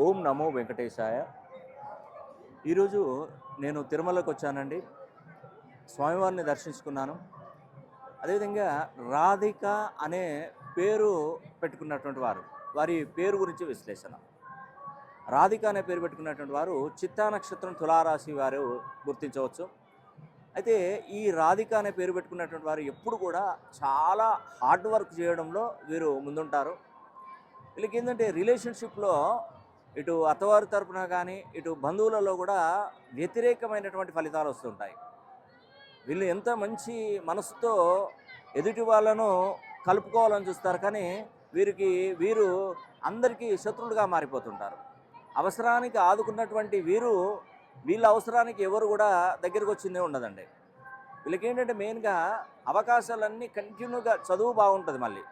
ఓం నమో వెంకటేశాయ. ఈరోజు నేను తిరుమలకు వచ్చానండి. స్వామివారిని దర్శించుకున్నాను. అదేవిధంగా రాధిక అనే పేరు పెట్టుకున్నటువంటి వారు, వారి పేరు గురించి విశ్లేషణ. రాధిక అనే పేరు పెట్టుకున్నటువంటి వారు చిత్తా నక్షత్రం తులారాశి వారు గుర్తించవచ్చు. అయితే ఈ రాధిక అనే పేరు పెట్టుకున్నటువంటి వారు ఎప్పుడు కూడా చాలా హార్డ్ వర్క్ చేయడంలో వీరు ముందుంటారు. వీళ్ళకి ఏంటంటే రిలేషన్షిప్లో ఇటు అత్తవారి తరపున కానీ ఇటు బంధువులలో కూడా వ్యతిరేకమైనటువంటి ఫలితాలు వస్తుంటాయి. వీళ్ళు ఎంత మంచి మనసుతో ఎదుటి వాళ్ళను కలుపుకోవాలని చూస్తారు, కానీ వీరు అందరికీ శత్రువులుగా మారిపోతుంటారు. అవసరానికి ఆదుకున్నటువంటి వీళ్ళ అవసరానికి ఎవరు కూడా దగ్గరికి వచ్చిందే ఉండదండి. వీళ్ళకి ఏంటంటే మెయిన్గా అవకాశాలన్నీ కంటిన్యూగా చదువు బాగుంటుంది, మళ్ళీ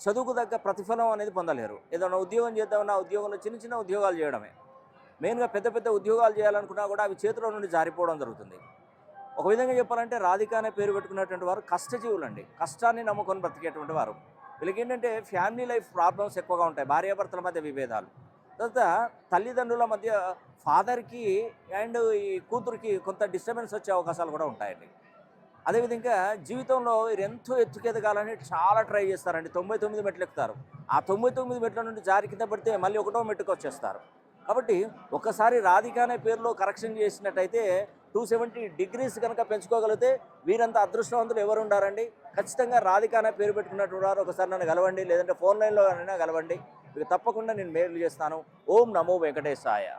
చదువుకు తగ్గ ప్రతిఫలం అనేది పొందలేరు. ఏదైనా ఉద్యోగం చేద్దామన్నా ఉద్యోగంలో చిన్న చిన్న ఉద్యోగాలు చేయడమే. మెయిన్గా పెద్ద పెద్ద ఉద్యోగాలు చేయాలనుకున్నా కూడా అవి చేతిలో నుండి జారిపోవడం జరుగుతుంది. ఒక విధంగా చెప్పాలంటే రాధిక అనే పేరు పెట్టుకున్నటువంటి వారు కష్టజీవులండి. కష్టాన్ని నమ్ముకొని బ్రతికేటువంటి వారు. వీళ్ళకి ఏంటంటే ఫ్యామిలీ లైఫ్ ప్రాబ్లమ్స్ ఎక్కువగా ఉంటాయి. భార్యాభర్తల మధ్య విభేదాలు, తర్వాత తల్లిదండ్రుల మధ్య ఫాదర్కి అండ్ ఈ కూతురికి కొంత డిస్టర్బెన్స్ వచ్చే అవకాశాలు కూడా ఉంటాయండి. అదేవిధంగా జీవితంలో వీరు ఎంతో ఎత్తుకెదగాలని చాలా ట్రై చేస్తారండి. 99 మెట్లు ఎక్కుతారు. ఆ 99 మెట్ల నుండి జారి కింద పడితే మళ్ళీ ఒకటో మెట్టుకు వచ్చేస్తారు. కాబట్టి ఒకసారి రాధిక అనే పేరులో కరెక్షన్ చేసినట్టయితే 270 డిగ్రీస్ కనుక పెంచుకోగలిగితే వీరంత అదృష్టవంతులు ఎవరు ఉండారండి. ఖచ్చితంగా రాధిక అనే పేరు పెట్టుకున్నట్టు వారు ఒకసారి నన్ను కలవండి, లేదంటే ఫోన్ లైన్లో అయినా కలవండి. మీకు తప్పకుండా నేను మెయిల్ చేస్తాను. ఓం నమో వెంకటేశాయ.